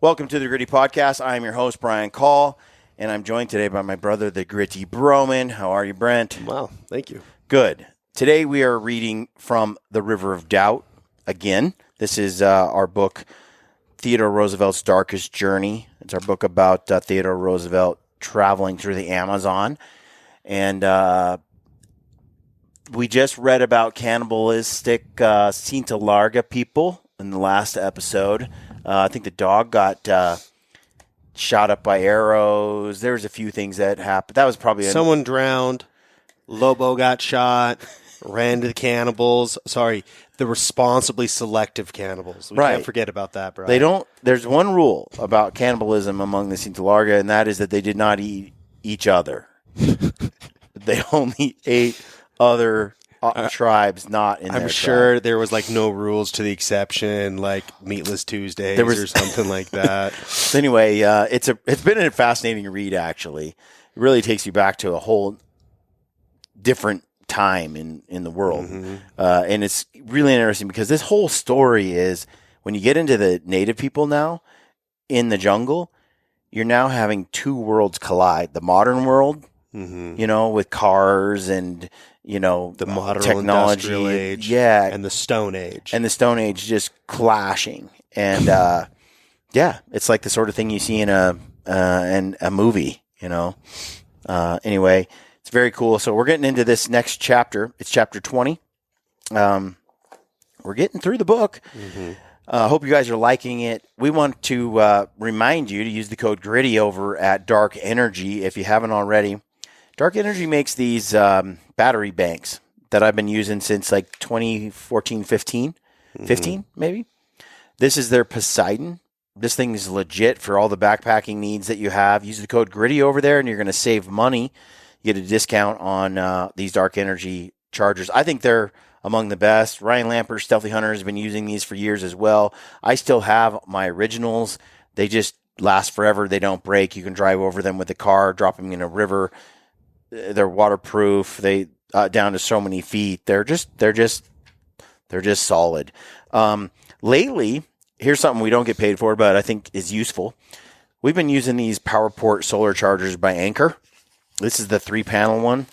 Welcome to the Gritty Podcast. I am your host, Brian Call, and I'm joined today by my brother, the Gritty Broman. How are you, Brent? Wow, thank you. Good. Today we are reading from The River of Doubt again. This is our book, Theodore Roosevelt's Darkest Journey. It's our book about Theodore Roosevelt traveling through the Amazon. And we just read about cannibalistic Cinta Larga people in the last episode. I think the dog got shot up by arrows. There was a few things that happened. That was probably someone drowned. Lobo got shot. Ran to the cannibals. Sorry, the responsibly selective cannibals. We can't forget about that, bro. They don't. There's one rule about cannibalism among the Cinta Larga, and that is that they did not eat each other. They only ate other tribes, not in their I'm sure tribe. there was like no rules to the exception, like Meatless Tuesdays or something like that. So anyway, it's been a fascinating read. Actually, it really takes you back to a whole different time in the world, and it's really interesting because this whole story is when you get into the native people now in the jungle, you're now having two worlds collide: the modern world, with cars and the modern technology, industrial age, and the Stone Age, just clashing, and it's like the sort of thing you see in a movie, Anyway, it's very cool. So we're getting into this next chapter. It's chapter 20. We're getting through the book. Hope you guys are liking it. We want to remind you to use the code GRITTY over at Dark Energy if you haven't already. Dark Energy makes these battery banks that I've been using since like 2014, 15 maybe. This is their Poseidon. This thing is legit for all the backpacking needs that you have. Use the code GRITTY over there and you're going to save money. You get a discount on these Dark Energy chargers. I think they're among the best. Ryan Lamper, Stealthy Hunter, has been using these for years as well. I still have my originals. They just last forever. They don't break. You can drive over them with a car, drop them in a river. They're waterproof. They down to so many feet. They're just solid. Lately, here's something we don't get paid for, but I think is useful. We've been using these PowerPort solar chargers by Anchor. This is the 3-panel one.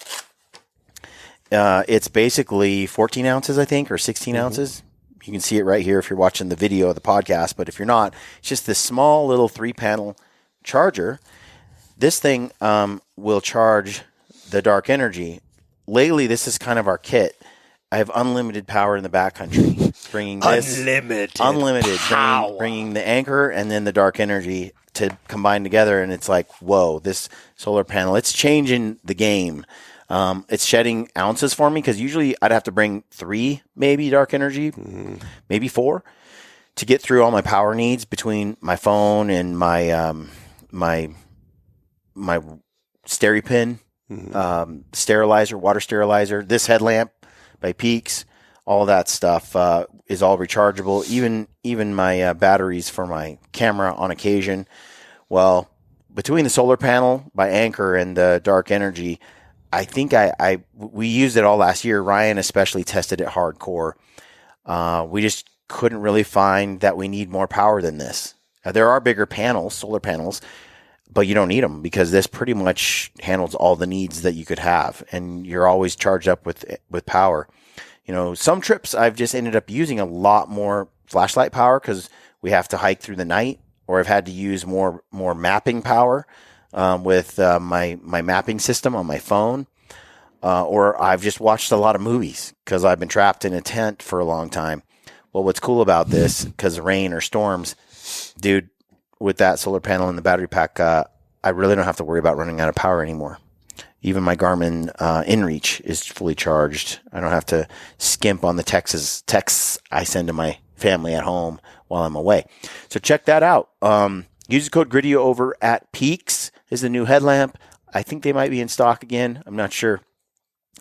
It's basically 14 ounces, I think, or 16 ounces. You can see it right here if you're watching the video of the podcast, but if you're not, it's just this small little 3-panel charger. This thing will charge the Dark Energy. Lately, this is kind of our kit. I have unlimited power in the backcountry. Bringing this unlimited power. Bringing the Anchor and then the Dark Energy to combine together, and it's like, whoa, this solar panel, it's changing the game. It's shedding ounces for me because usually I'd have to bring 3 maybe Dark Energy, maybe 4 to get through all my power needs between my phone and my SteriPin, sterilizer, water sterilizer, this headlamp by Peaks, all that stuff is all rechargeable. Even my batteries for my camera on occasion. Well, between the solar panel by Anchor and the Dark Energy, I think we used it all last year. Ryan especially tested it hardcore. We just couldn't really find that we need more power than this. There are bigger panels, solar panels, but you don't need them because this pretty much handles all the needs that you could have, and you're always charged up with power. Some trips I've just ended up using a lot more flashlight power because we have to hike through the night, or I've had to use more mapping power with my mapping system on my phone, or I've just watched a lot of movies because I've been trapped in a tent for a long time. Well, what's cool about this, because of rain or storms, dude, with that solar panel and the battery pack, I really don't have to worry about running out of power anymore. Even my Garmin InReach is fully charged. I don't have to skimp on the texts I send to my family at home while I'm away. So check that out. Use the code GRITTY over at Peaks. Is the new headlamp. I think they might be in stock again. I'm not sure.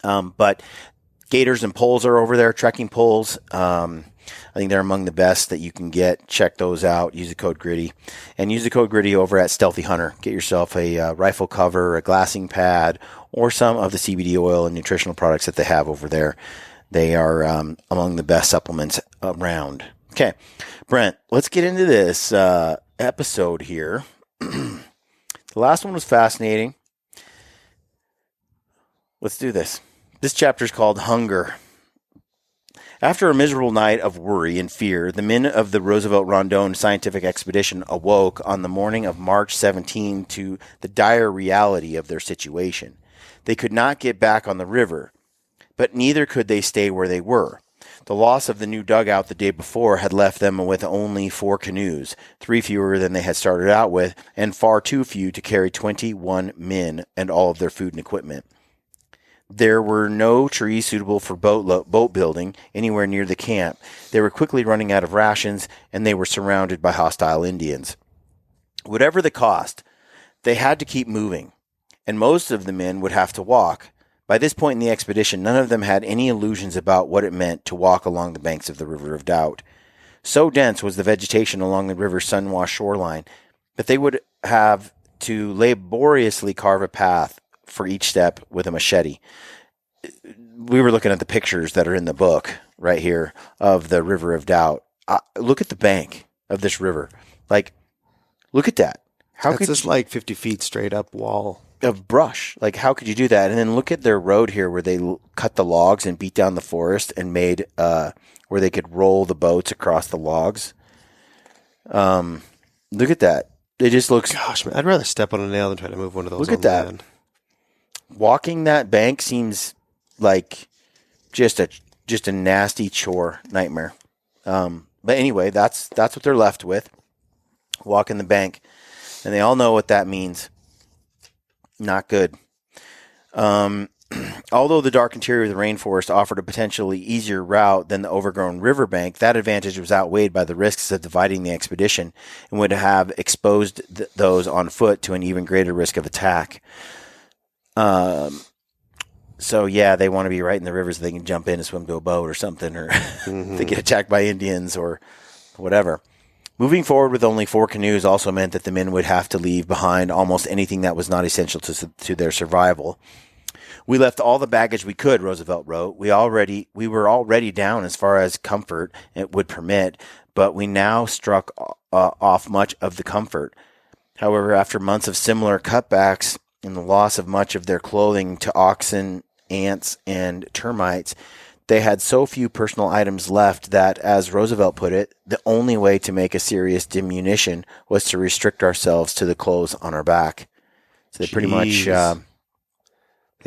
But gaiters and poles are over there, trekking poles. I think they're among the best that you can get. Check those out. Use the code GRITTY. And use the code GRITTY over at Stealthy Hunter. Get yourself a rifle cover, a glassing pad, or some of the CBD oil and nutritional products that they have over there. They are among the best supplements around. Okay, Brent, let's get into this. episode here. The last one was fascinating. Let's do this. This chapter is called Hunger. After a miserable night of worry and fear, the men of the Roosevelt Rondon scientific expedition awoke on the morning of March 17 to the dire reality of their situation. They could not get back on the river, but neither could they stay where they were. The loss of the new dugout the day before had left them with only 4 canoes, 3 fewer than they had started out with, and far too few to carry 21 men and all of their food and equipment. There were no trees suitable for boat building anywhere near the camp. They were quickly running out of rations, and they were surrounded by hostile Indians. Whatever the cost, they had to keep moving, and most of the men would have to walk. By this point in the expedition, none of them had any illusions about what it meant to walk along the banks of the River of Doubt. So dense was the vegetation along the river's sun-washed shoreline that they would have to laboriously carve a path for each step with a machete. We were looking at the pictures that are in the book right here of the River of Doubt. Look at the bank of this river. Like, look at that. How could just like 50 feet straight up wall of brush? Like, how could you do that? And then look at their road here where they cut the logs and beat down the forest and made where they could roll the boats across the logs. Look at that. It just looks... Gosh, man, I'd rather step on a nail than try to move one of those. Look at that. Land. Walking that bank seems like just a nasty chore, nightmare. But anyway, that's what they're left with. Walking the bank, and they all know what that means. Not good. Although the dark interior of the rainforest offered a potentially easier route than the overgrown riverbank, that advantage was outweighed by the risks of dividing the expedition and would have exposed those on foot to an even greater risk of attack. So yeah, they want to be right in the river so they can jump in and swim to a boat or something, or they get attacked by Indians or whatever. Moving forward with only 4 canoes also meant that the men would have to leave behind almost anything that was not essential to their survival. We left all the baggage we could, Roosevelt wrote. We were already down as far as comfort it would permit, but we now struck off much of the comfort. However, after months of similar cutbacks and the loss of much of their clothing to oxen, ants, and termites, they had so few personal items left that, as Roosevelt put it, the only way to make a serious diminution was to restrict ourselves to the clothes on our back. So they pretty much... they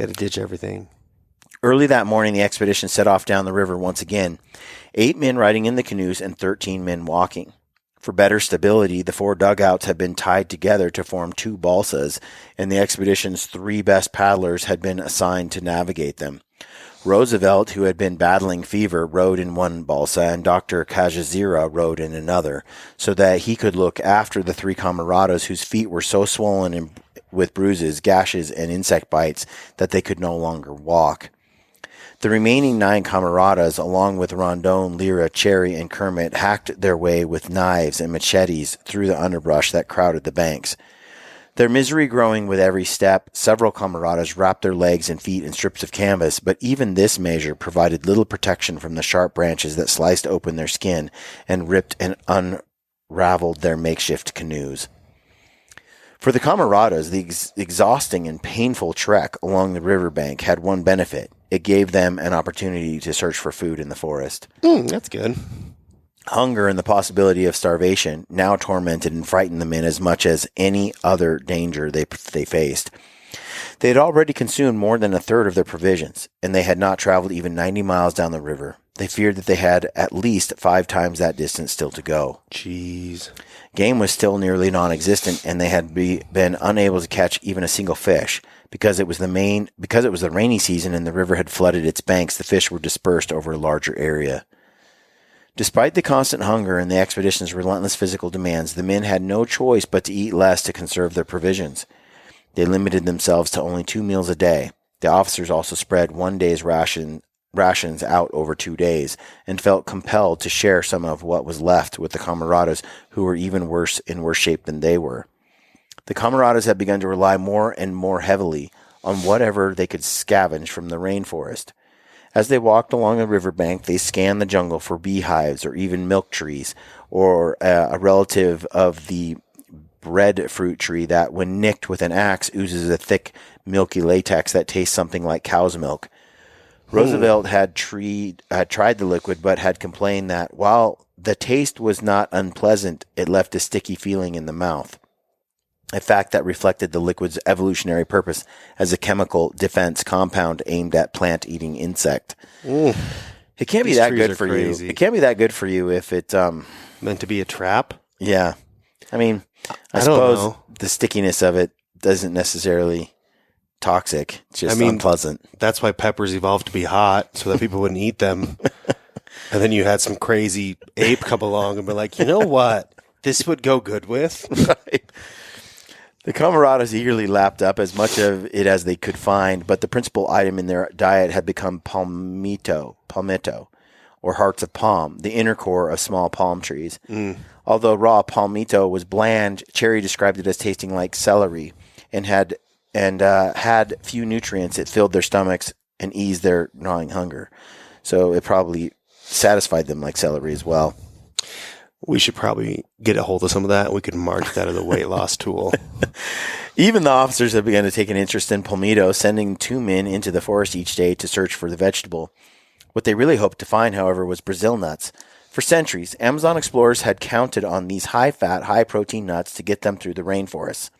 had to ditch everything. Early that morning, the expedition set off down the river once again, 8 men riding in the canoes and 13 men walking. For better stability, the 4 dugouts had been tied together to form 2 balsas, and the expedition's 3 best paddlers had been assigned to navigate them. Roosevelt, who had been battling fever, rowed in one balsa, and Dr. Kajazira rowed in another, so that he could look after the 3 camaradas whose feet were so swollen with bruises, gashes, and insect bites that they could no longer walk. The remaining 9 camaradas, along with Rondon, Lyra, Cherry, and Kermit, hacked their way with knives and machetes through the underbrush that crowded the banks. Their misery growing with every step, several camaradas wrapped their legs and feet in strips of canvas, but even this measure provided little protection from the sharp branches that sliced open their skin and ripped and unraveled their makeshift canoes. For the camaradas, the exhausting and painful trek along the riverbank had one benefit. It gave them an opportunity to search for food in the forest. That's good. Hunger and the possibility of starvation now tormented and frightened the men as much as any other danger they faced. They had already consumed more than a third of their provisions, and they had not traveled even 90 miles down the river. They feared that they had at least 5 times that distance still to go. Jeez. Game was still nearly non-existent, and they had been unable to catch even a single fish. Because it was the rainy season and the river had flooded its banks, the fish were dispersed over a larger area. Despite the constant hunger and the expedition's relentless physical demands, the men had no choice but to eat less to conserve their provisions. They limited themselves to only 2 meals a day. The officers also spread 1 day's rations out over 2 days, and felt compelled to share some of what was left with the camaradas who were even in worse shape than they were. The camaradas had begun to rely more and more heavily on whatever they could scavenge from the rainforest. As they walked along the riverbank, they scanned the jungle for beehives or even milk trees, or a relative of the breadfruit tree that, when nicked with an axe, oozes a thick, milky latex that tastes something like cow's milk. Roosevelt had tried the liquid, but had complained that while the taste was not unpleasant, it left a sticky feeling in the mouth, a fact that reflected the liquid's evolutionary purpose as a chemical defense compound aimed at plant-eating insect. Ooh. It can't be that good for you. It can't be that good for you if it meant to be a trap. Yeah, I mean, I suppose the stickiness of it isn't necessarily toxic. It's just unpleasant. That's why peppers evolved to be hot, so that people wouldn't eat them. And then you had some crazy ape come along and be like, you know what? This would go good with. Right. The camaradas eagerly lapped up as much of it as they could find, but the principal item in their diet had become palmito, or hearts of palm, the inner core of small palm trees. Although raw palmito was bland, Cherry described it as tasting like celery and had few nutrients. It filled their stomachs and eased their gnawing hunger. So it probably satisfied them like celery as well. We should probably get a hold of some of that. We could market that as a weight loss tool. Even the officers have begun to take an interest in palmito, sending 2 men into the forest each day to search for the vegetable. What they really hoped to find, however, was Brazil nuts. For centuries, Amazon explorers had counted on these high-fat, high-protein nuts to get them through the rainforests.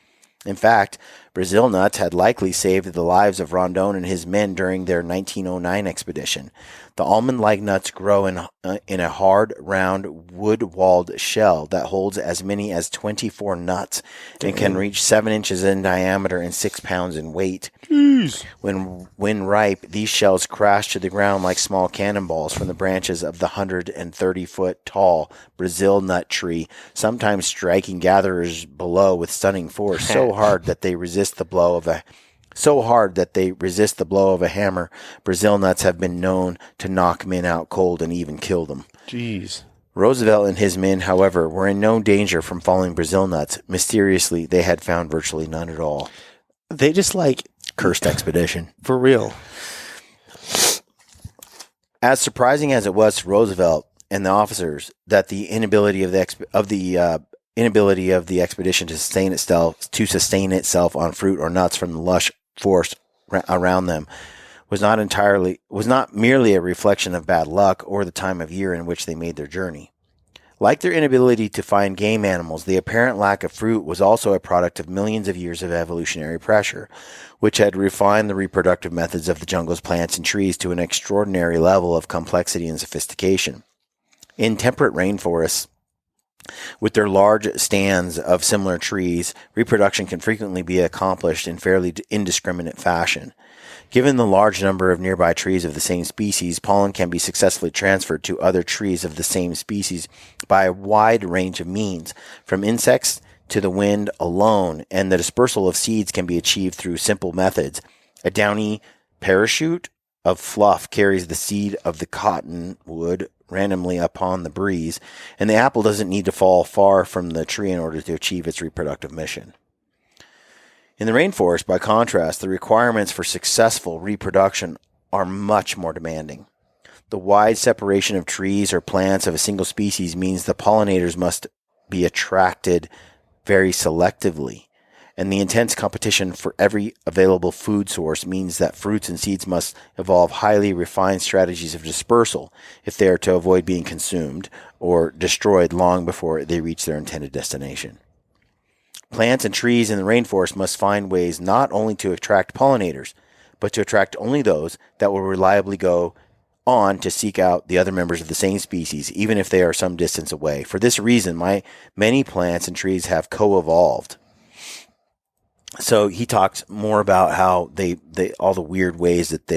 In fact, Brazil nuts had likely saved the lives of Rondon and his men during their 1909 expedition. The almond-like nuts grow in a hard, round, wood-walled shell that holds as many as 24 nuts and can reach 7 inches in diameter and 6 pounds in weight. Jeez. When ripe, these shells crash to the ground like small cannonballs from the branches of the 130-foot-tall Brazil nut tree, sometimes striking gatherers below with stunning force, so hard that they resist the blow of a hammer. Brazil nuts have been known to knock men out cold and even kill them. Jeez. Roosevelt and his men, however, were in no danger from falling Brazil nuts. Mysteriously, they had found virtually none at all. They just cursed expedition. For real. As surprising as it was to Roosevelt and the officers that the inability of the expedition to sustain itself on fruit or nuts from the lush forest around them was not merely a reflection of bad luck or the time of year in which they made their journey. Like their inability to find game animals, the apparent lack of fruit was also a product of millions of years of evolutionary pressure, which had refined the reproductive methods of the jungle's plants and trees to an extraordinary level of complexity and sophistication. In temperate rainforests, with their large stands of similar trees, reproduction can frequently be accomplished in fairly indiscriminate fashion. Given the large number of nearby trees of the same species, pollen can be successfully transferred to other trees of the same species by a wide range of means, from insects to the wind alone, and the dispersal of seeds can be achieved through simple methods. A downy parachute of fluff carries the seed of the cottonwood randomly upon the breeze, and the apple doesn't need to fall far from the tree in order to achieve its reproductive mission. In the rainforest, by contrast, the requirements for successful reproduction are much more demanding. The wide separation of trees or plants of a single species means the pollinators must be attracted very selectively, and the intense competition for every available food source means that fruits and seeds must evolve highly refined strategies of dispersal if they are to avoid being consumed or destroyed long before they reach their intended destination. Plants and trees in the rainforest must find ways not only to attract pollinators, but to attract only those that will reliably go on to seek out the other members of the same species, even if they are some distance away. For this reason, many plants and trees have co-evolved. So he talks more about how they all the weird ways that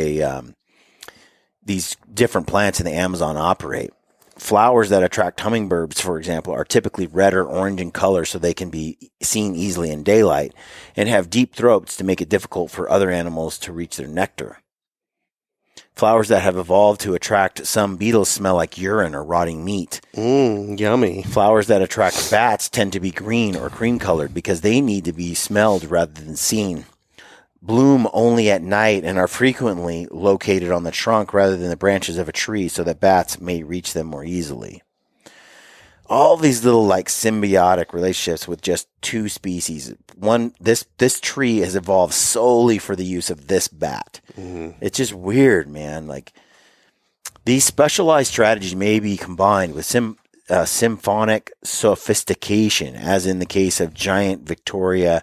these different plants in the Amazon operate. Flowers that attract hummingbirds, for example, are typically red or orange in color so they can be seen easily in daylight, and have deep throats to make it difficult for other animals to reach their nectar. Flowers that have evolved to attract some beetles smell like urine or rotting meat. Yummy. Flowers that attract bats tend to be green or cream-colored because they need to be smelled rather than seen. Bloom only at night and are frequently located on the trunk rather than the branches of a tree so that bats may reach them more easily. all these little like symbiotic relationships with just two species. One, this tree has evolved solely for the use of this bat. It's just weird, man. Like, these specialized strategies may be combined with symphonic sophistication, as in the case of giant Victoria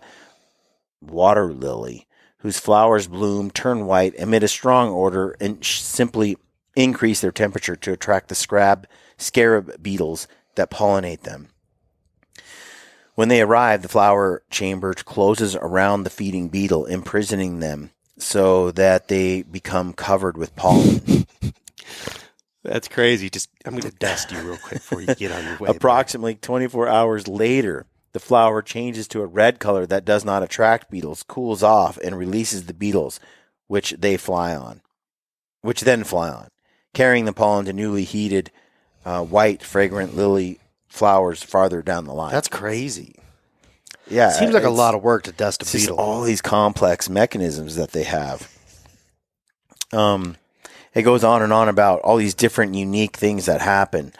water lily, whose flowers bloom, turn white, emit a strong odor, and simply increase their temperature to attract the scarab beetles that pollinate them. When they arrive, the flower chamber closes around the feeding beetle, imprisoning them so that they become covered with pollen. That's crazy. I'm going to dust you real quick before you get on your way. Approximately 24 hours later, the flower changes to a red color that does not attract beetles, cools off, and releases the beetles, which then fly on, carrying the pollen to newly heated, white, fragrant lily flowers farther down the line. That's crazy. Yeah. Seems like a lot of work to dust a beetle. All these complex mechanisms that they have. It goes on and on about all these different unique things that happen.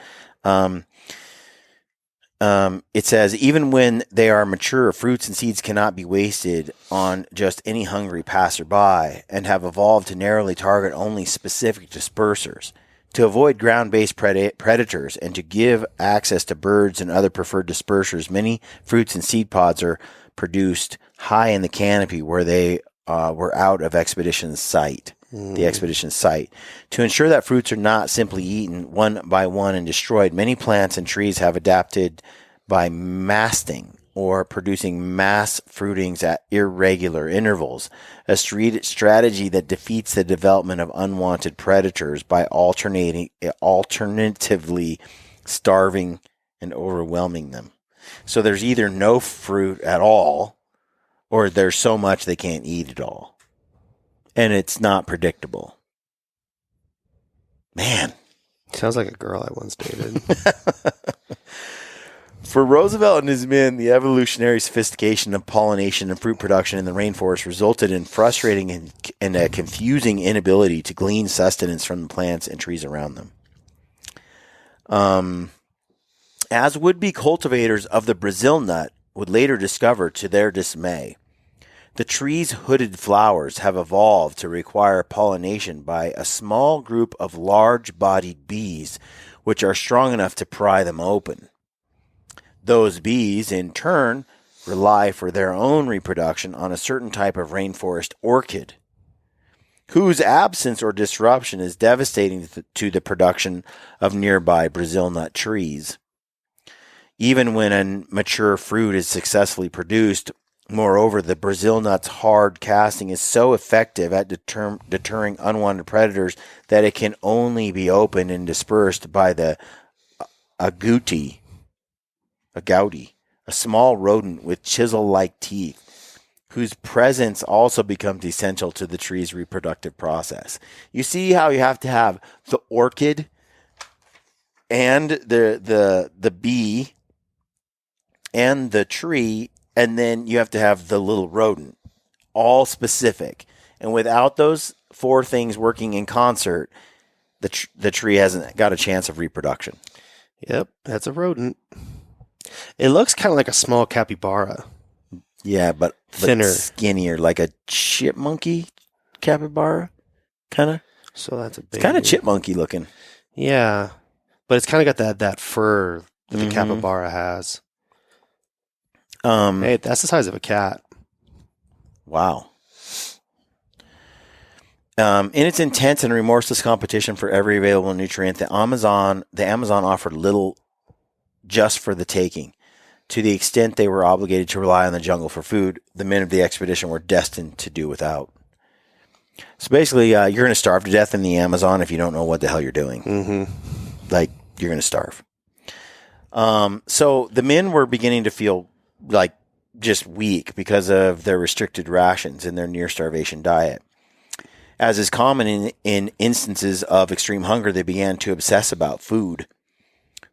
It says, even when they are mature, fruits and seeds cannot be wasted on just any hungry passerby, and have evolved to narrowly target only specific dispersers. To avoid ground-based predators and to give access to birds and other preferred dispersers, many fruits and seed pods are produced high in the canopy where they were out of the expedition's sight. To ensure that fruits are not simply eaten one by one and destroyed, many plants and trees have adapted by masting, or producing mass fruitings at irregular intervals, a strategy that defeats the development of unwanted predators by alternatively starving and overwhelming them. So there's either no fruit at all, or there's so much they can't eat it all. And it's not predictable. Man. Sounds like a girl I once dated. For Roosevelt and his men, the evolutionary sophistication of pollination and fruit production in the rainforest resulted in frustrating and a confusing inability to glean sustenance from the plants and trees around them. As would-be cultivators of the Brazil nut would later discover to their dismay, the tree's hooded flowers have evolved to require pollination by a small group of large-bodied bees, which are strong enough to pry them open. Those bees, in turn, rely for their own reproduction on a certain type of rainforest orchid, whose absence or disruption is devastating to the production of nearby Brazil nut trees. Even when a mature fruit is successfully produced, moreover, the Brazil nut's hard casting is so effective at deterring unwanted predators that it can only be opened and dispersed by the agouti, a small rodent with chisel-like teeth, whose presence also becomes essential to the tree's reproductive process. You see how you have to have the orchid and the bee and the tree, and then you have to have the little rodent, all specific. And without those four things working in concert, the tree hasn't got a chance of reproduction. Yep, that's a rodent. It looks kind of like a small capybara. Yeah, but thinner, skinnier, like a chipmunky capybara, kind of. So that's a big. It's kind of chipmunky looking. Yeah, but it's kind of got that fur that the capybara has. Hey, that's the size of a cat. Wow. In its intense and remorseless competition for every available nutrient, the Amazon offered little just for the taking. To the extent they were obligated to rely on the jungle for food, the men of the expedition were destined to do without. So basically, you're going to starve to death in the Amazon if you don't know what the hell you're doing. Mm-hmm. Like, you're going to starve. So the men were beginning to feel like just weak because of their restricted rations and their near starvation diet. As is common in instances of extreme hunger, they began to obsess about food.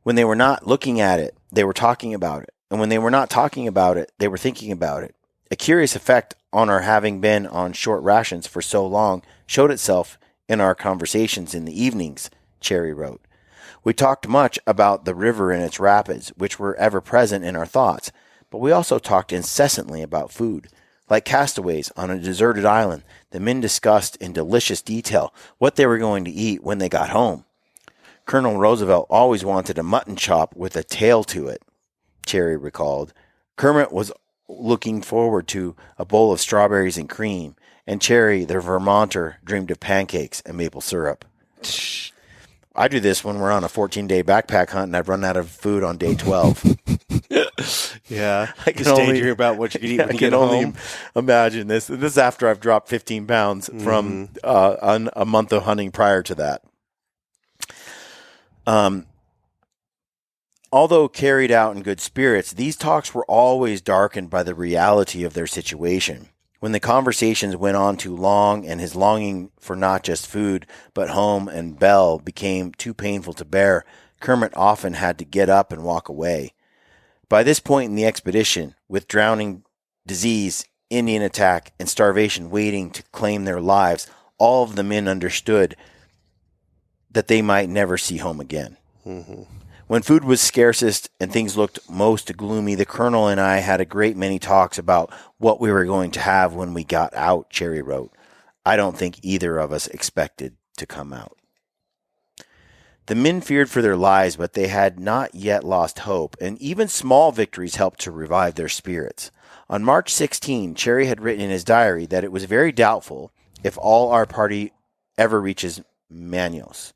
When they were not looking at it, they were talking about it. And when they were not talking about it, they were thinking about it. A curious effect on our having been on short rations for so long showed itself in our conversations in the evenings, Cherry wrote. We talked much about the river and its rapids, which were ever present in our thoughts, but we also talked incessantly about food. Like castaways on a deserted island, the men discussed in delicious detail what they were going to eat when they got home. Colonel Roosevelt always wanted a mutton chop with a tail to it, Cherry recalled. Kermit was looking forward to a bowl of strawberries and cream, and Cherry, the Vermonter, dreamed of pancakes and maple syrup. I do this when we're on a 14-day backpack hunt and I've run out of food on day 12. Yeah. I can Just daydream about what you can eat when you get home. Imagine this. This is after I've dropped 15 pounds from a month of hunting prior to that. Although carried out in good spirits, these talks were always darkened by the reality of their situation. When the conversations went on too long and his longing for not just food, but home and Belle became too painful to bear, Kermit often had to get up and walk away. By this point in the expedition, with drowning, disease, Indian attack, and starvation waiting to claim their lives, all of the men understood that they might never see home again. Mm-hmm. When food was scarcest and things looked most gloomy, the Colonel and I had a great many talks about what we were going to have when we got out, Cherry wrote. I don't think either of us expected to come out. The men feared for their lives, but they had not yet lost hope, and even small victories helped to revive their spirits. On March 16, Cherry had written in his diary that it was very doubtful if all our party ever reaches Manaos.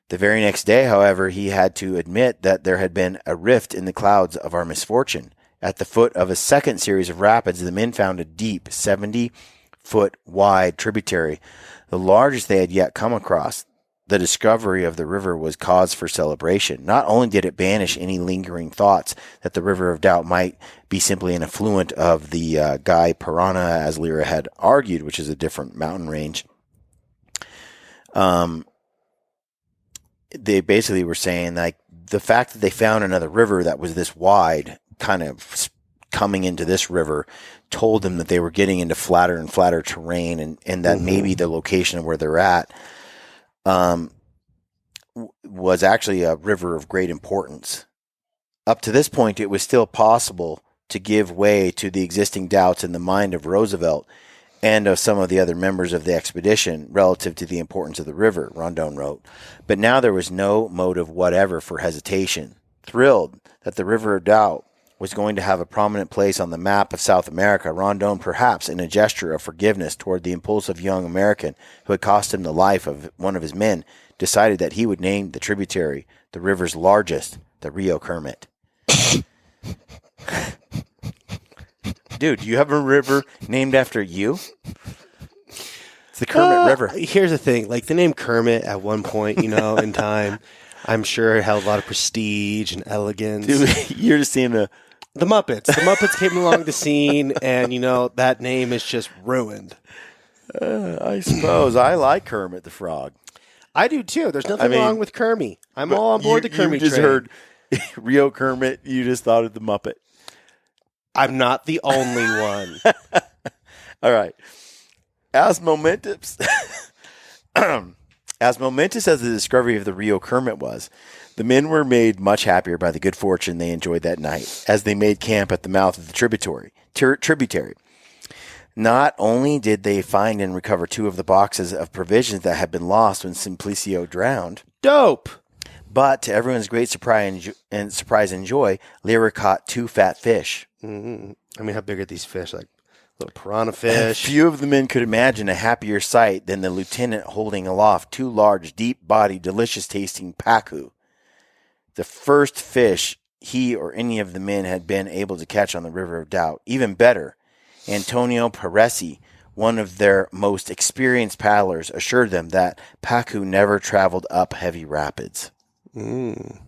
The very next day, however, he had to admit that there had been a rift in the clouds of our misfortune. At the foot of a second series of rapids, the men found a deep, 70-foot wide tributary, the largest they had yet come across. The discovery of the river was cause for celebration. Not only did it banish any lingering thoughts that the River of Doubt might be simply an affluent of the Gai Parana, as Lyra had argued, which is a different mountain range. They basically were saying, like, the fact that they found another river that was this wide, kind of coming into this river, told them that they were getting into flatter and flatter terrain, and that maybe the location of where they're at was actually a river of great importance. Up to this point, it was still possible to give way to the existing doubts in the mind of Roosevelt and of some of the other members of the expedition relative to the importance of the river, Rondon wrote. But now there was no motive whatever for hesitation. Thrilled that the River of Doubt was going to have a prominent place on the map of South America, Rondon, perhaps in a gesture of forgiveness toward the impulsive young American who had cost him the life of one of his men, decided that he would name the tributary, the river's largest, the Rio Kermit. Dude, you have a river named after you? It's the Kermit River. Here's the thing. Like, the name Kermit at one point, in time, I'm sure it held a lot of prestige and elegance. Dude, you're just seeing the Muppets. The Muppets came along the scene, and, that name is just ruined. I suppose. I like Kermit the Frog. I do, too. There's nothing wrong with Kermit. I'm all on board the Kermit train. You just heard Rio Kermit. You just thought of the Muppet. I'm not the only one. All right. As momentous as the discovery of the Rio Kermit was, the men were made much happier by the good fortune they enjoyed that night as they made camp at the mouth of the tributary. Not only did they find and recover 2 of the boxes of provisions that had been lost when Simplicio drowned. Dope! But to everyone's great surprise and joy, Lyra caught 2 fat fish. Mm-hmm. I mean, how big are these fish? Like little piranha fish? Few of the men could imagine a happier sight than the lieutenant holding aloft 2 large, deep-bodied, delicious-tasting pacu. The first fish he or any of the men had been able to catch on the River of Doubt. Even better, Antonio Paresi, one of their most experienced paddlers, assured them that pacu never traveled up heavy rapids. Mm.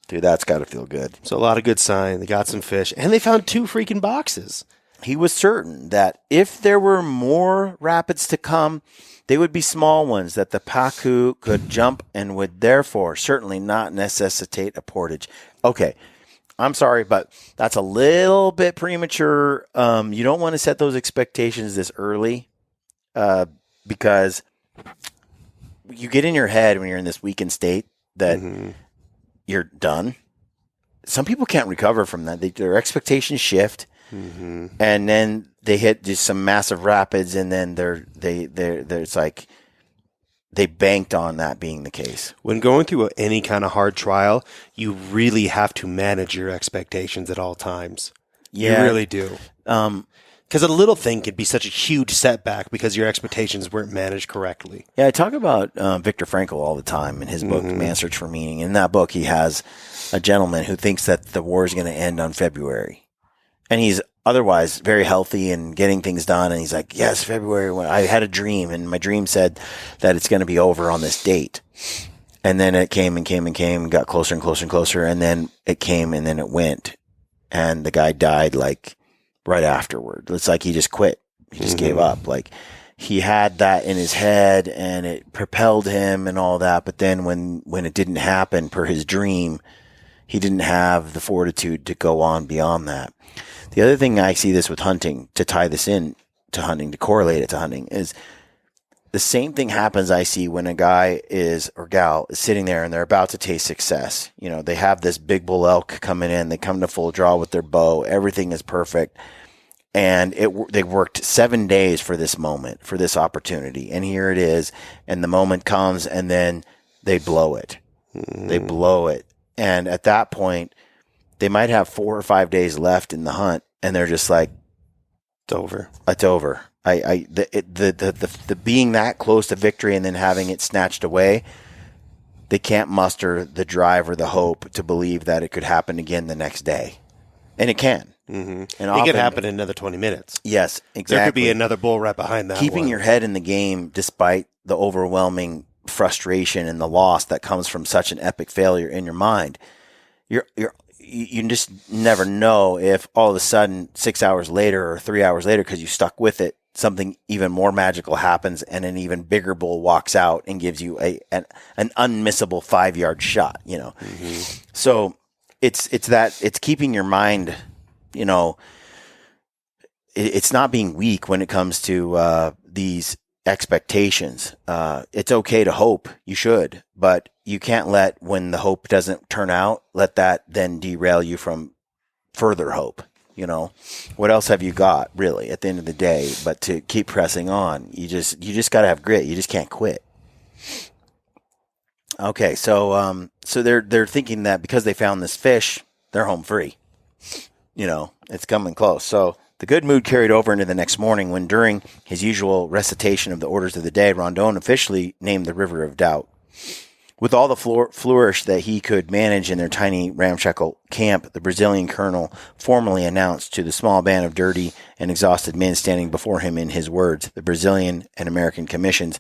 Dude, that's got to feel good. So a lot of good sign. They got some fish, and they found 2 freaking boxes. He was certain that if there were more rapids to come, they would be small ones that the pacu could jump and would therefore certainly not necessitate a portage. Okay, I'm sorry, but that's a little bit premature. You don't want to set those expectations this early because you get in your head when you're in this weakened state that you're done. Some people can't recover from that. Their expectations shift, and then they hit just some massive rapids, and then it's like they banked on that being the case. When going through any kind of hard trial, you really have to manage your expectations at all times. Yeah. You really do. Because a little thing could be such a huge setback because your expectations weren't managed correctly. Yeah, I talk about Viktor Frankl all the time in his book, Man's Search for Meaning. In that book, he has a gentleman who thinks that the war is going to end on February. And he's otherwise very healthy and getting things done. And he's like, yes, February. I had a dream, and my dream said that it's going to be over on this date. And then it came and came and came, got closer and closer and closer. And then it came and then it went. And the guy died like right afterward. It's like he just quit. He just gave up. Like he had that in his head and it propelled him and all that. But then when it didn't happen per his dream, he didn't have the fortitude to go on beyond that. The other thing I see this with hunting, to tie this in to hunting, to correlate it to hunting, is the same thing happens I see when a guy or gal is sitting there and they're about to taste success. You know, they have this big bull elk coming in. They come to full draw with their bow. Everything is perfect. And they worked 7 days for this moment, for this opportunity. And here it is. And the moment comes and then they blow it. They blow it. And at that point, they might have 4 or 5 days left in the hunt. And they're just like, it's over. It's over. The being that close to victory and then having it snatched away, they can't muster the drive or the hope to believe that it could happen again the next day. And it can. And it could happen in another 20 minutes. Yes, exactly. There could be another bull right behind that. Keeping your head in the game despite the overwhelming frustration and the loss that comes from such an epic failure in your mind. You just never know if all of a sudden 6 hours later or 3 hours later, because you stuck with it, something even more magical happens and an even bigger bull walks out and gives you an unmissable 5-yard shot, you know. So it's keeping your mind, you know, it's not being weak when it comes to these expectations. It's okay to hope. You should, but you can't let, when the hope doesn't turn out, let that then derail you from further hope. You know, what else have you got really at the end of the day, but to keep pressing on? You just got to have grit. You just can't quit. Okay. So they're thinking that because they found this fish, they're home free. You know, it's coming close. So the good mood carried over into the next morning when, during his usual recitation of the orders of the day, Rondon officially named the River of Doubt. With all the flourish that he could manage in their tiny ramshackle camp, the Brazilian colonel formally announced to the small band of dirty and exhausted men standing before him, in his words, the Brazilian and American commissions,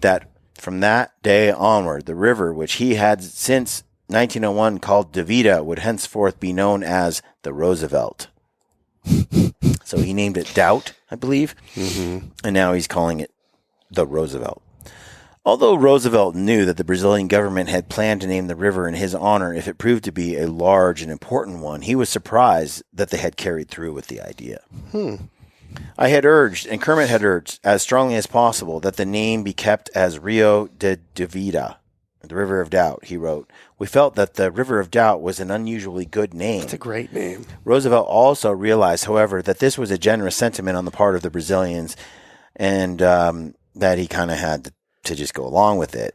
that from that day onward, the river, which he had since 1901 called De Vida, would henceforth be known as the Roosevelt. So he named it Doubt, I believe, and now he's calling it the Roosevelt. Although Roosevelt knew that the Brazilian government had planned to name the river in his honor if it proved to be a large and important one, he was surprised that they had carried through with the idea. I had urged, and Kermit had urged, as strongly as possible, that the name be kept as Rio de Vida, the River of Doubt, he wrote. We felt that the River of Doubt was an unusually good name. It's a great name. Roosevelt also realized, however, that this was a generous sentiment on the part of the Brazilians, and that he kind of had to just go along with it.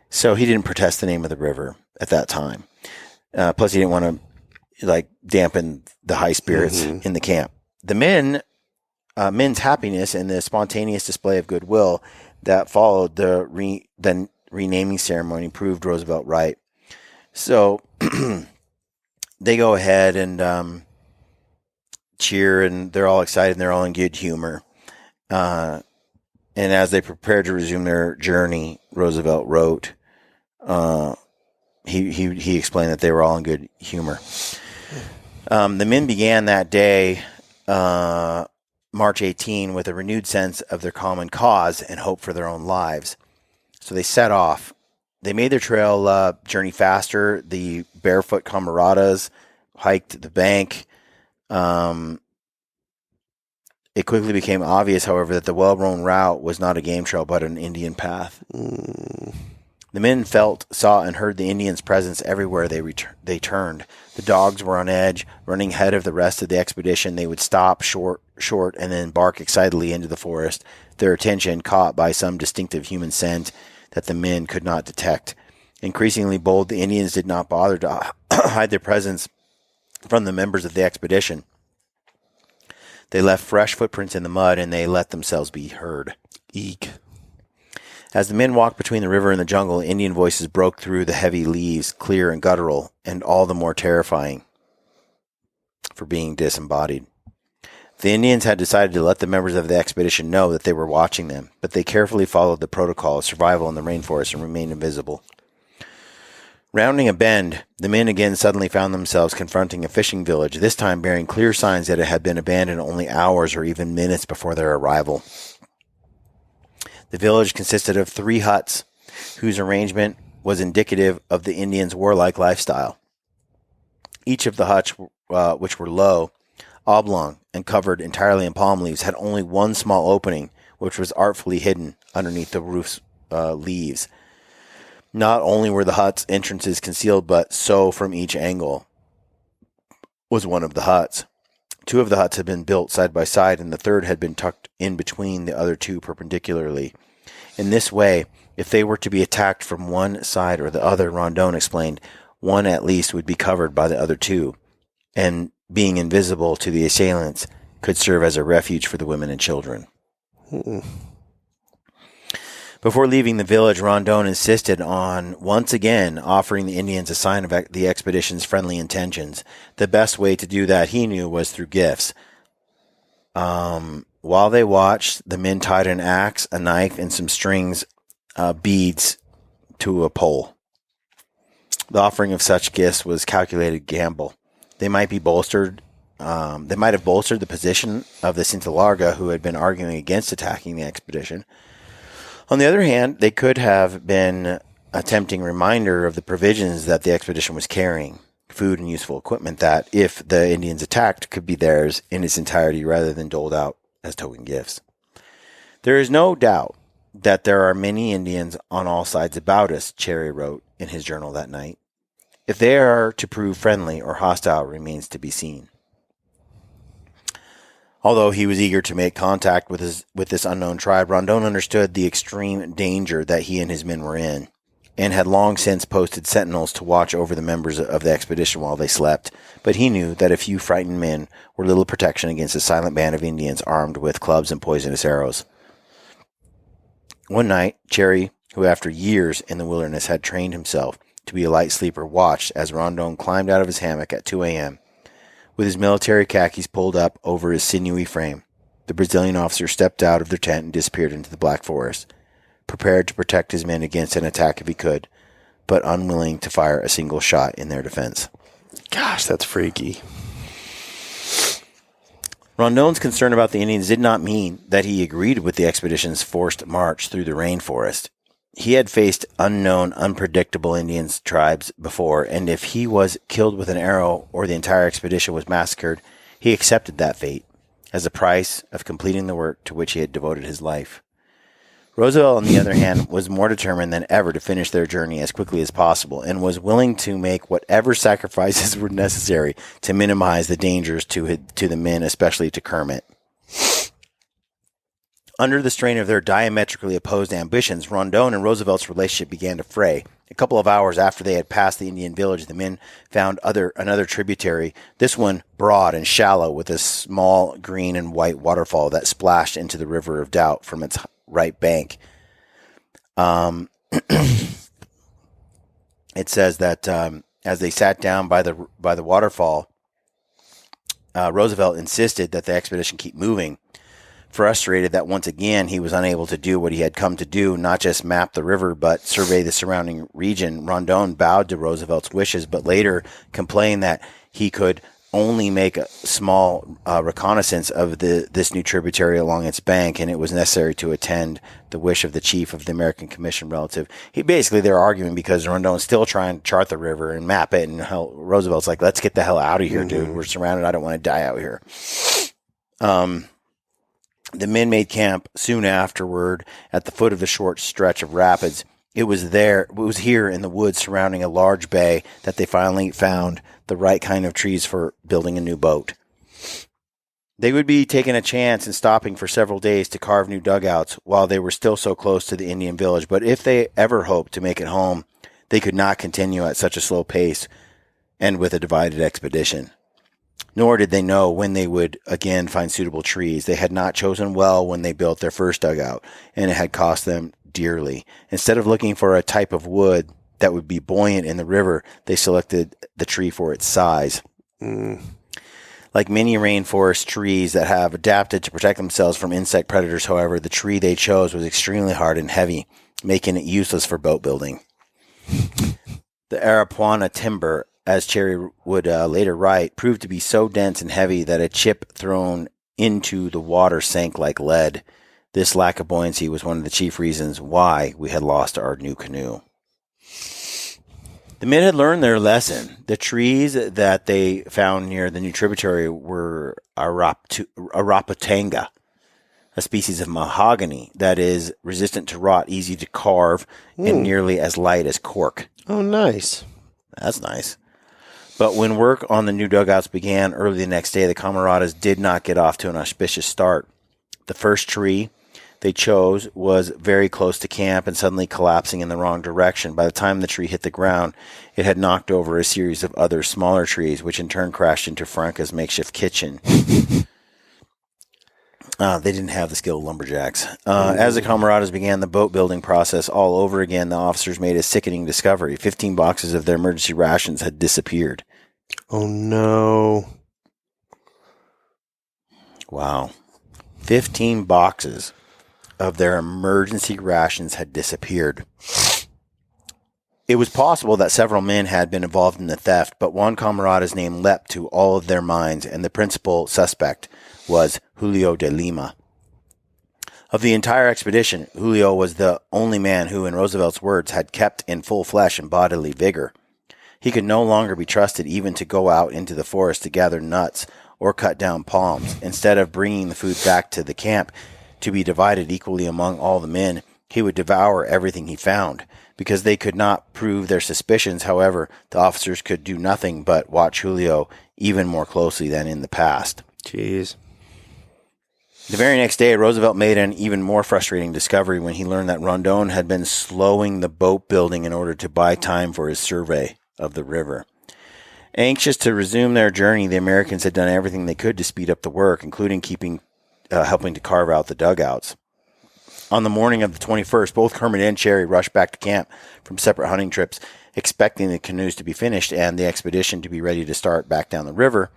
So he didn't protest the name of the river at that time. Plus, he didn't want to dampen the high spirits in the camp. The men's happiness and the spontaneous display of goodwill that followed the renaming ceremony proved Roosevelt right. So they go ahead and cheer, and they're all excited, and they're all in good humor. And as they prepared to resume their journey, Roosevelt wrote, he explained that they were all in good humor. The men began that day, March 18, with a renewed sense of their common cause and hope for their own lives. So they set off. They made their trail journey faster. The barefoot camaradas hiked the bank. It quickly became obvious, however, that the well-known route was not a game trail, but an Indian path. The men felt, saw, and heard the Indians' presence everywhere they turned. The dogs were on edge, running ahead of the rest of the expedition. They would stop short, and then bark excitedly into the forest, their attention caught by some distinctive human scent that the men could not detect. Increasingly bold, the Indians did not bother to hide their presence from the members of the expedition. They left fresh footprints in the mud, and they let themselves be heard. Eek. As the men walked between the river and the jungle, Indian voices broke through the heavy leaves, clear and guttural, and all the more terrifying for being disembodied. The Indians had decided to let the members of the expedition know that they were watching them, but they carefully followed the protocol of survival in the rainforest and remained invisible. Rounding a bend, the men again suddenly found themselves confronting a fishing village, this time bearing clear signs that it had been abandoned only hours or even minutes before their arrival. The village consisted of 3 huts, whose arrangement was indicative of the Indians' warlike lifestyle. Each of the huts, which were low, oblong, and covered entirely in palm leaves, had only one small opening, which was artfully hidden underneath the roof's leaves. Not only were the huts' entrances concealed, but so from each angle was one of the huts. 2 of the huts had been built side by side, and the third had been tucked in between the other 2 perpendicularly. In this way, if they were to be attacked from one side or the other, Rondon explained, one at least would be covered by the other 2, and being invisible to the assailants, could serve as a refuge for the women and children. Before leaving the village, Rondon insisted on once again offering the Indians a sign of the expedition's friendly intentions. The best way to do that, he knew, was through gifts. While they watched, the men tied an axe, a knife, and some strings, beads to a pole. The offering of such gifts was calculated gamble. They might have bolstered the position of the Cintalarga, who had been arguing against attacking the expedition. On the other hand, they could have been a tempting reminder of the provisions that the expedition was carrying, food and useful equipment that, if the Indians attacked, could be theirs in its entirety rather than doled out as token gifts. There is no doubt that there are many Indians on all sides about us, Cherry wrote in his journal that night. If they are to prove friendly or hostile remains to be seen. Although he was eager to make contact with this unknown tribe, Rondon understood the extreme danger that he and his men were in, and had long since posted sentinels to watch over the members of the expedition while they slept. But he knew that a few frightened men were little protection against a silent band of Indians armed with clubs and poisonous arrows. One night, Cherry, who after years in the wilderness had trained himself to be a light sleeper, watched as Rondon climbed out of his hammock at 2 a.m., with his military khakis pulled up over his sinewy frame. The Brazilian officer stepped out of their tent and disappeared into the black forest, prepared to protect his men against an attack if he could, but unwilling to fire a single shot in their defense. Gosh, that's freaky. Rondon's concern about the Indians did not mean that he agreed with the expedition's forced march through the rainforest. He had faced unknown, unpredictable Indian tribes before, and if he was killed with an arrow or the entire expedition was massacred, he accepted that fate as a price of completing the work to which he had devoted his life. Roosevelt, on the other hand, was more determined than ever to finish their journey as quickly as possible, and was willing to make whatever sacrifices were necessary to minimize the dangers to the men, especially to Kermit. Under the strain of their diametrically opposed ambitions, Rondon and Roosevelt's relationship began to fray. A couple of hours after they had passed the Indian village, the men found another tributary, this one broad and shallow, with a small green and white waterfall that splashed into the River of Doubt from its right bank. It says that as they sat down by the waterfall, Roosevelt insisted that the expedition keep moving. Frustrated that once again he was unable to do what he had come to do, not just map the river, but survey the surrounding region, Rondon bowed to Roosevelt's wishes, but later complained that he could only make a small reconnaissance of this new tributary along its bank, and it was necessary to attend the wish of the chief of the American Commission relative. They're arguing because Rondon's still trying to chart the river and map it, and Roosevelt's like, let's get the hell out of here, dude. We're surrounded. I don't want to die out here. The men made camp soon afterward at the foot of the short stretch of rapids It was here in the woods surrounding a large bay that they finally found the right kind of trees for building a new boat. They would be taking a chance and stopping for several days to carve new dugouts while they were still so close to the Indian village. But if they ever hoped to make it home, they could not continue at such a slow pace and with a divided expedition. Nor did they know when they would again find suitable trees. They had not chosen well when they built their first dugout, and it had cost them dearly. Instead of looking for a type of wood that would be buoyant in the river, they selected the tree for its size. Like many rainforest trees that have adapted to protect themselves from insect predators, however, the tree they chose was extremely hard and heavy, making it useless for boat building. The Arapuana timber, as Cherry would later write, proved to be so dense and heavy that a chip thrown into the water sank like lead. This lack of buoyancy was one of the chief reasons why we had lost our new canoe. The men had learned their lesson. The trees that they found near the new tributary were Araputanga, a species of mahogany that is resistant to rot, easy to carve, and nearly as light as cork. Oh, nice. That's nice. But when work on the new dugouts began early the next day, the camaradas did not get off to an auspicious start. The first tree they chose was very close to camp and suddenly collapsing in the wrong direction. By the time the tree hit the ground, it had knocked over a series of other smaller trees, which in turn crashed into Franca's makeshift kitchen. They didn't have the skill of lumberjacks. As the camaradas began the boat building process all over again, the officers made a sickening discovery. 15 boxes of their emergency rations had disappeared. Oh, no. Wow. 15 boxes of their emergency rations had disappeared. It was possible that several men had been involved in the theft, but one camarada's name leapt to all of their minds, and the principal suspect was Julio de Lima. Of the entire expedition, Julio was the only man who, in Roosevelt's words, had kept in full flesh and bodily vigor. He could no longer be trusted even to go out into the forest to gather nuts or cut down palms. Instead of bringing the food back to the camp to be divided equally among all the men, he would devour everything he found. Because they could not prove their suspicions, however, the officers could do nothing but watch Julio even more closely than in the past. Jeez. The very next day, Roosevelt made an even more frustrating discovery when he learned that Rondon had been slowing the boat building in order to buy time for his survey of the river. Anxious to resume their journey, the Americans had done everything they could to speed up the work, including helping to carve out the dugouts. On the morning of the 21st, both Kermit and Cherry rushed back to camp from separate hunting trips, expecting the canoes to be finished and the expedition to be ready to start back down the river.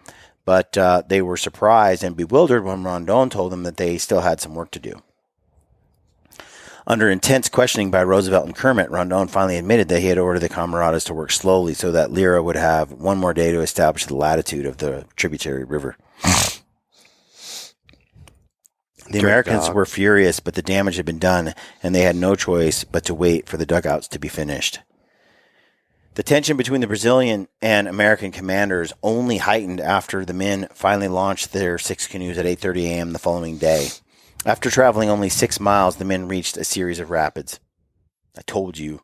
But they were surprised and bewildered when Rondon told them that they still had some work to do. Under intense questioning by Roosevelt and Kermit, Rondon finally admitted that he had ordered the camaradas to work slowly so that Lyra would have one more day to establish the latitude of the tributary river. The Americans were furious, but the damage had been done, and they had no choice but to wait for the dugouts to be finished. The tension between the Brazilian and American commanders only heightened after the men finally launched their 6 canoes at 8:30 a.m. the following day. After traveling only 6 miles, the men reached a series of rapids. I told you.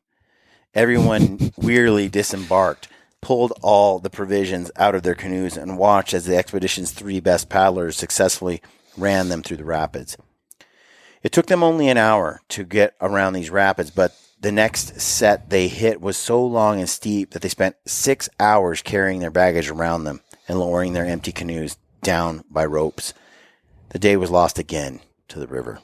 Everyone wearily disembarked, pulled all the provisions out of their canoes, and watched as the expedition's 3 best paddlers successfully ran them through the rapids. It took them only an hour to get around these rapids, but the next set they hit was so long and steep that they spent 6 hours carrying their baggage around them and lowering their empty canoes down by ropes. The day was lost again to the river.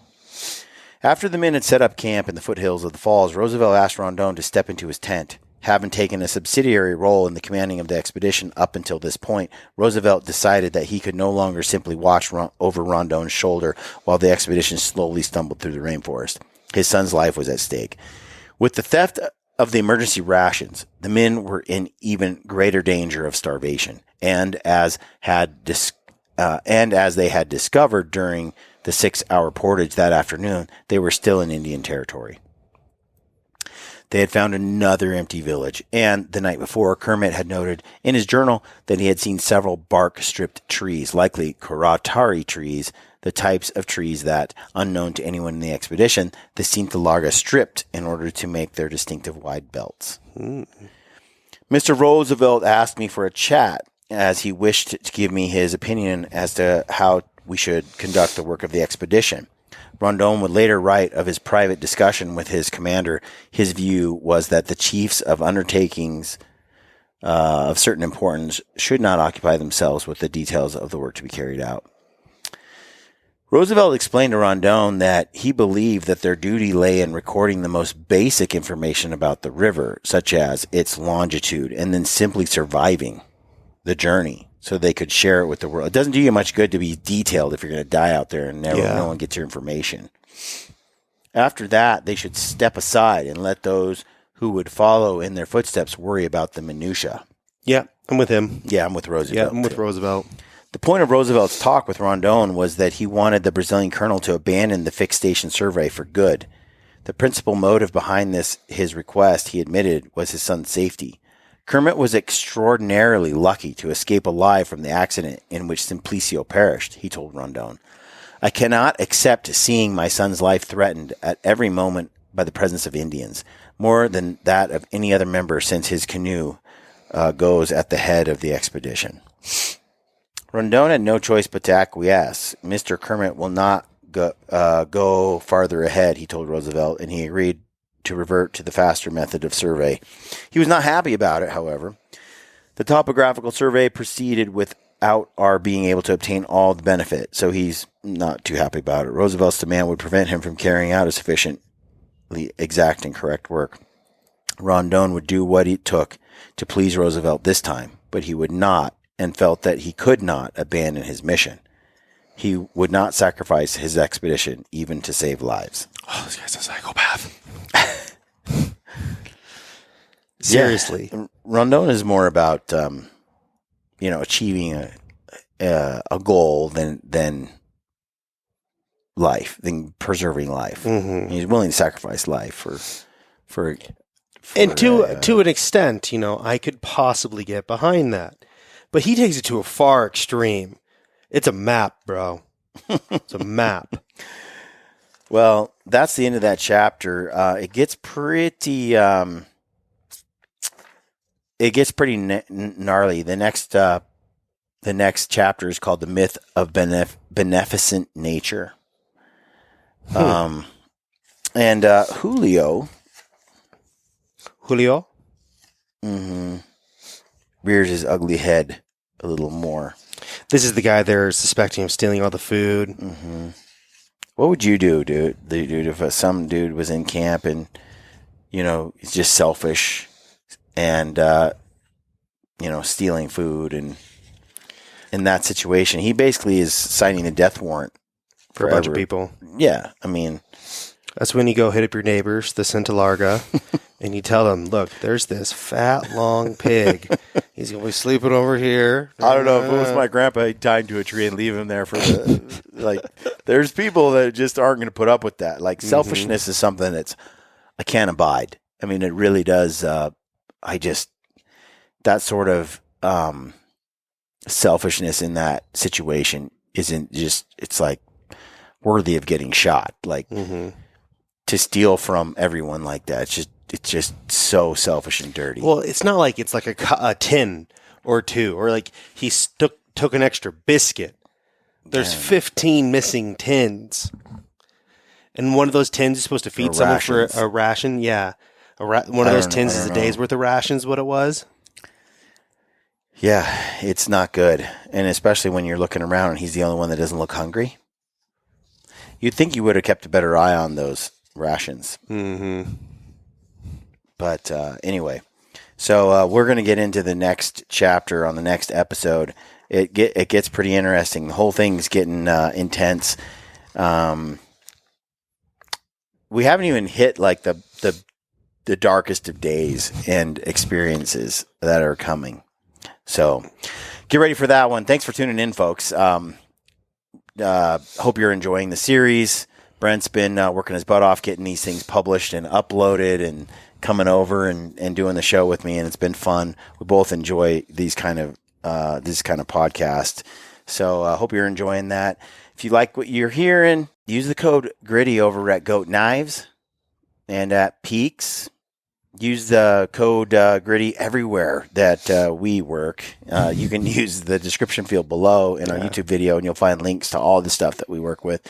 After the men had set up camp in the foothills of the falls, Roosevelt asked Rondon to step into his tent. Having taken a subsidiary role in the commanding of the expedition up until this point, Roosevelt decided that he could no longer simply watch over Rondon's shoulder while the expedition slowly stumbled through the rainforest. His son's life was at stake. With the theft of the emergency rations, the men were in even greater danger of starvation, and as they had discovered during the 6-hour portage that afternoon, they were still in Indian territory. They had found another empty village, and the night before, Kermit had noted in his journal that he had seen several bark-stripped trees, likely Karatari trees, the types of trees that, unknown to anyone in the expedition, the STHEALTHY Larga stripped in order to make their distinctive wide belts. Mr. Roosevelt asked me for a chat, as he wished to give me his opinion as to how we should conduct the work of the expedition. Rondon would later write of his private discussion with his commander. His view was that the chiefs of undertakings of certain importance should not occupy themselves with the details of the work to be carried out. Roosevelt explained to Rondon that he believed that their duty lay in recording the most basic information about the river, such as its longitude, and then simply surviving the journey so they could share it with the world. It doesn't do you much good to be detailed if you're going to die out there and no one gets your information. After that, they should step aside and let those who would follow in their footsteps worry about the minutia. Yeah, I'm with him. Yeah, I'm with Roosevelt. Yeah, I'm with Roosevelt. The point of Roosevelt's talk with Rondon was that he wanted the Brazilian colonel to abandon the fixed station survey for good. The principal motive behind his request, he admitted, was his son's safety. Kermit was extraordinarily lucky to escape alive from the accident in which Simplicio perished, he told Rondon. I cannot accept seeing my son's life threatened at every moment by the presence of Indians, more than that of any other member since his canoe goes at the head of the expedition. Rondon had no choice but to acquiesce. Mr. Kermit will not go farther ahead, he told Roosevelt, and he agreed to revert to the faster method of survey. He was not happy about it, however. The topographical survey proceeded without our being able to obtain all the benefit, so he's not too happy about it. Roosevelt's demand would prevent him from carrying out a sufficiently exact and correct work. Rondon would do what it took to please Roosevelt this time, but he would not, and felt that he could not abandon his mission. He would not sacrifice his expedition even to save lives. Oh, this guy's a psychopath. Seriously. Yeah. Rondon is more about, achieving a goal than life, than preserving life. Mm-hmm. He's willing to sacrifice life for and to an extent, I could possibly get behind that. But he takes it to a far extreme. It's a map, bro. It's a map. Well, that's the end of that chapter. It gets pretty gnarly. The next chapter is called "The Myth of Beneficent Nature." And Julio, rears his ugly head a little more. This is the guy they're suspecting of stealing all the food. Mm-hmm. What would you do, dude? If some dude was in camp and, he's just selfish and, stealing food, and in that situation, he basically is signing a death warrant for a bunch of people. Yeah. I mean, that's when you go hit up your neighbors, the STHEALTHY Larga, and you tell them, look, there's this fat, long pig. He's going to be sleeping over here. I don't know. If it was my grandpa, I'd tie him to a tree and leave him there for there's people that just aren't going to put up with that. Like, selfishness is something I can't abide. I mean, it really does. That sort of selfishness in that situation isn't just, it's like worthy of getting shot. Like, to steal from everyone like that, it's just so selfish and dirty. Well, it's not like it's like a tin or two, or like he took an extra biscuit. There's 15 missing tins, and one of those tins is supposed to feed someone for a ration. Yeah, one of those tins is a day's worth of rations. What it was. Yeah, it's not good, and especially when you're looking around and he's the only one that doesn't look hungry. You'd think you would have kept a better eye on those rations. Mm-hmm. But anyway, so we're going to get into the next chapter on the next episode. It gets pretty interesting. The whole thing's getting intense. We haven't even hit like the darkest of days and experiences that are coming. So get ready for that one. Thanks for tuning in, folks. Hope you're enjoying the series. Brent's been working his butt off getting these things published and uploaded and coming over and doing the show with me, and it's been fun. We both enjoy these kind of podcast. So I hope you're enjoying that. If you like what you're hearing, use the code GRITTY over at Goat Knives and at Peaks. Use the code GRITTY everywhere that we work. You can use the description field below in our YouTube video, and you'll find links to all the stuff that we work with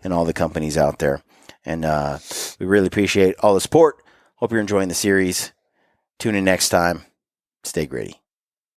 and all the companies out there. And we really appreciate all the support. Hope you're enjoying the series. Tune in next time. Stay gritty.